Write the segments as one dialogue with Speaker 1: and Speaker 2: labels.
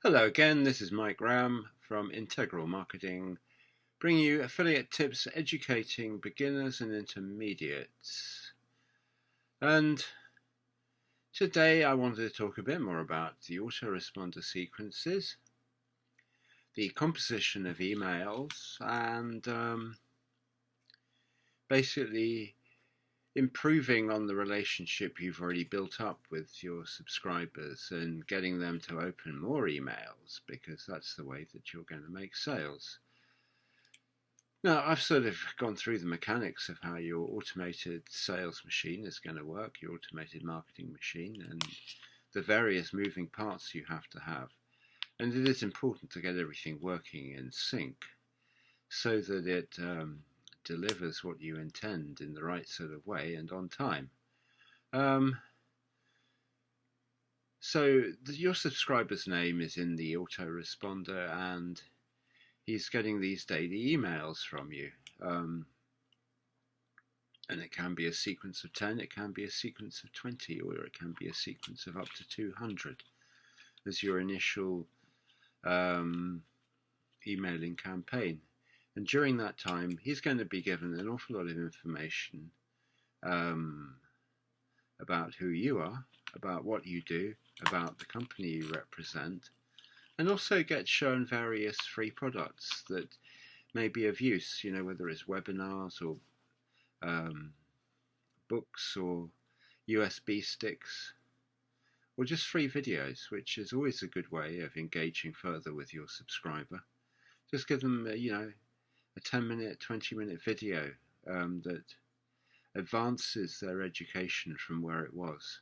Speaker 1: Hello again, this is Mike Graham from Integral Marketing, bringing you affiliate tips educating beginners and intermediates. And today I wanted to talk a bit more about the autoresponder sequences, the composition of emails, and basically improving on the relationship you've already built up with your subscribers and getting them to open more emails, because that's the way that you're going to make sales. Now, I've sort of gone through the mechanics of how your automated sales machine is going to work, your automated marketing machine, and the various moving parts you have to have. And it is important to get everything working in sync so that it delivers what you intend in the right sort of way and on time. Your subscriber's name is in the autoresponder, and he's getting these daily emails from you. And it can be a sequence of 10, it can be a sequence of 20, or it can be a sequence of up to 200 as your initial emailing campaign. And during that time, he's going to be given an awful lot of information about who you are, about what you do, about the company you represent, and also get shown various free products that may be of use, whether it's webinars or books or USB sticks or just free videos, which is always a good way of engaging further with your subscriber. Just give them, a 10-minute, 20-minute video that advances their education from where it was.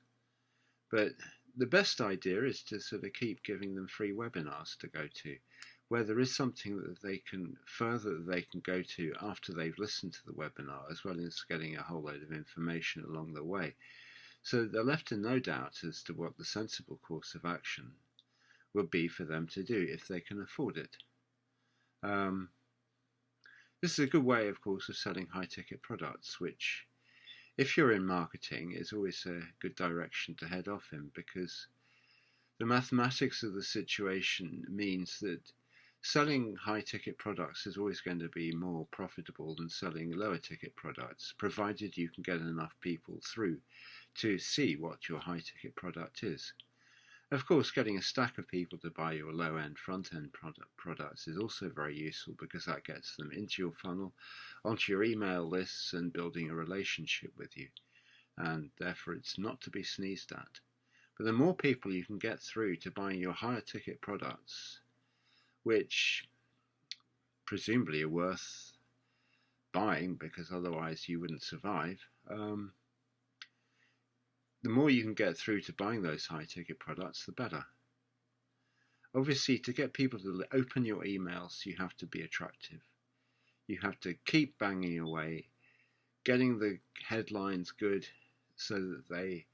Speaker 1: But the best idea is to sort of keep giving them free webinars to go to, where there is something that they can go to after they've listened to the webinar, as well as getting a whole load of information along the way. So they're left in no doubt as to what the sensible course of action would be for them to do if they can afford it. This is a good way, of course, of selling high-ticket products, which, if you're in marketing, is always a good direction to head off in, because the mathematics of the situation means that selling high-ticket products is always going to be more profitable than selling lower-ticket products, provided you can get enough people through to see what your high-ticket product is. Of course, getting a stack of people to buy your low-end, front-end products is also very useful, because that gets them into your funnel, onto your email lists, and building a relationship with you. And therefore, it's not to be sneezed at. But the more people you can get through to buying your higher-ticket products, which presumably are worth buying because otherwise you wouldn't survive, the more you can get through to buying those high-ticket products, the better. Obviously, to get people to open your emails, you have to be attractive. You have to keep banging away, getting the headlines good so that they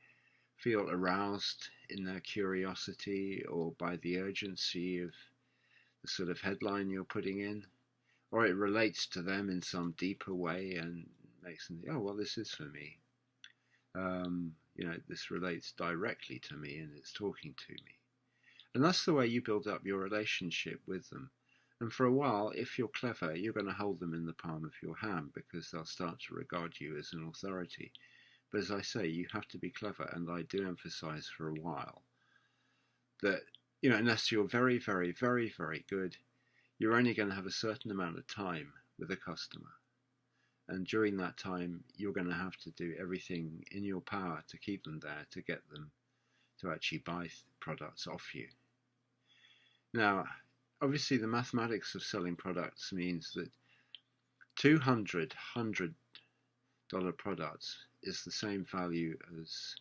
Speaker 1: feel aroused in their curiosity or by the urgency of the sort of headline you're putting in, or it relates to them in some deeper way and makes them think, oh, well, this is for me. This relates directly to me and it's talking to me. And that's the way you build up your relationship with them. And for a while, if you're clever, you're going to hold them in the palm of your hand, because they'll start to regard you as an authority. But as I say, you have to be clever, and I do emphasize for a while that, unless you're very, very, very, very good, you're only going to have a certain amount of time with a customer. And during that time, you're going to have to do everything in your power to keep them there, to get them to actually buy products off you. Now, obviously, the mathematics of selling products means that 200 $100 products is the same value as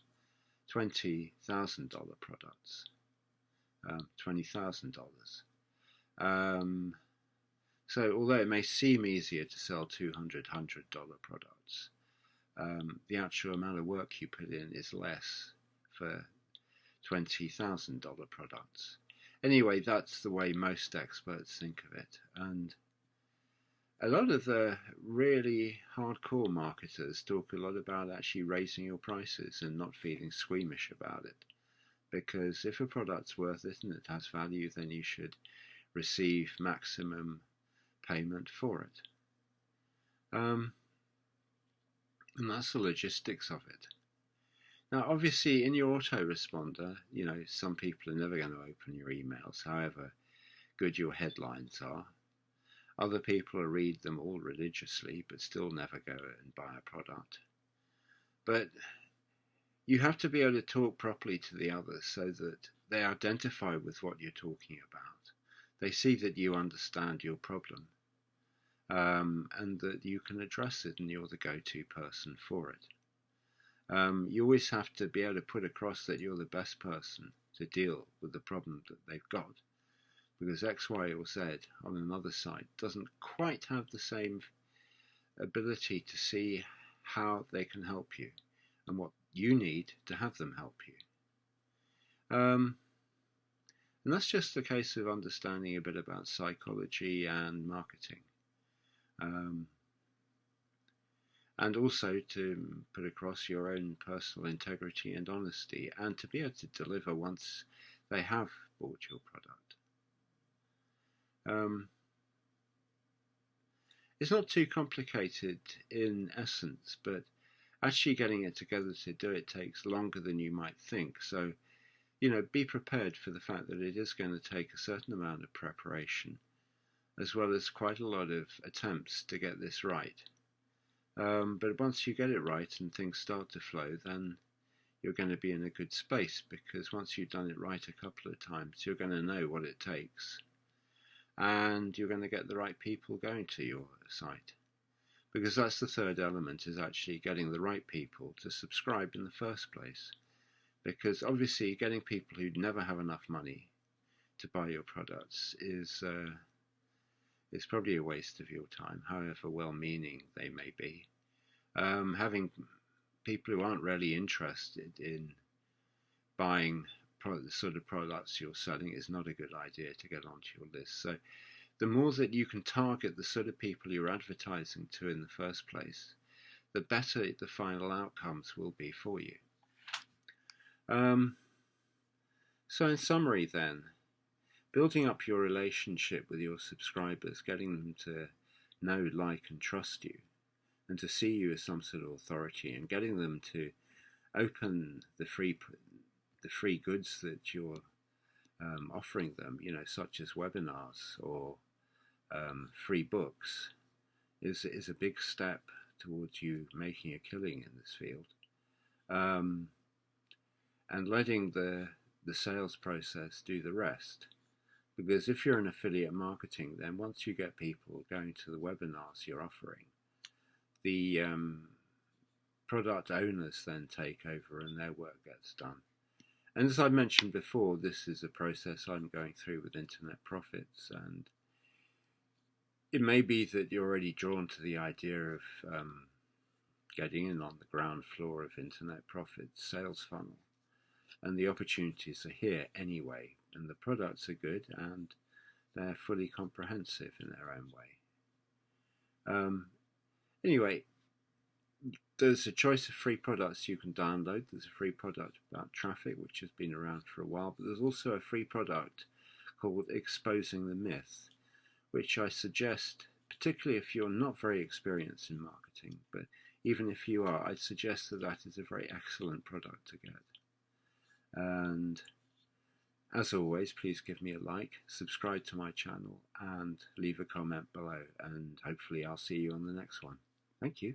Speaker 1: $20,000 products, $20,000. So although it may seem easier to sell $200 products, the actual amount of work you put in is less for $20,000 products. Anyway, that's the way most experts think of it. And a lot of the really hardcore marketers talk a lot about actually raising your prices and not feeling squeamish about it. because if a product's worth it and it has value, then you should receive maximum payment for it. And that's the logistics of it. Now, obviously, in your autoresponder, some people are never going to open your emails, however good your headlines are. Other people will read them all religiously, but still never go and buy a product. But you have to be able to talk properly to the others so that they identify with what you're talking about. They see that you understand your problem, and that you can address it and you're the go-to person for it. You always have to be able to put across that you're the best person to deal with the problem that they've got, because X, Y, or Z on another side doesn't quite have the same ability to see how they can help you and what you need to have them help you. And that's just a case of understanding a bit about psychology and marketing. And also to put across your own personal integrity and honesty, and to be able to deliver once they have bought your product. It's not too complicated in essence, but actually getting it together to do it takes longer than you might think. So, be prepared for the fact that it is going to take a certain amount of preparation, as well as quite a lot of attempts to get this right. But once you get it right and things start to flow, then you're going to be in a good space, because once you've done it right a couple of times, you're going to know what it takes. And you're going to get the right people going to your site. Because that's the third element, is actually getting the right people to subscribe in the first place. Because obviously getting people who never have enough money to buy your products is probably a waste of your time, however well-meaning they may be. Having people who aren't really interested in buying the sort of products you're selling is not a good idea to get onto your list. So the more that you can target the sort of people you're advertising to in the first place, the better the final outcomes will be for you. So in summary then, building up your relationship with your subscribers, getting them to know, like and trust you, and to see you as some sort of authority, and getting them to open the free goods that you're offering them, such as webinars or free books, is a big step towards you making a killing in this field. And letting the sales process do the rest. Because if you're in affiliate marketing, then once you get people going to the webinars you're offering, the product owners then take over and their work gets done. And as I mentioned before, this is a process I'm going through with Internet Profits, and it may be that you're already drawn to the idea of getting in on the ground floor of Internet Profits sales funnel. And the opportunities are here anyway, and the products are good, and they're fully comprehensive in their own way. Anyway, there's a choice of free products you can download. There's a free product about traffic, which has been around for a while, but there's also a free product called Exposing the Myth, which I suggest, particularly if you're not very experienced in marketing, but even if you are, I'd suggest that is a very excellent product to get. And as always, please give me a like, subscribe to my channel, and leave a comment below, and hopefully I'll see you on the next one. Thank you.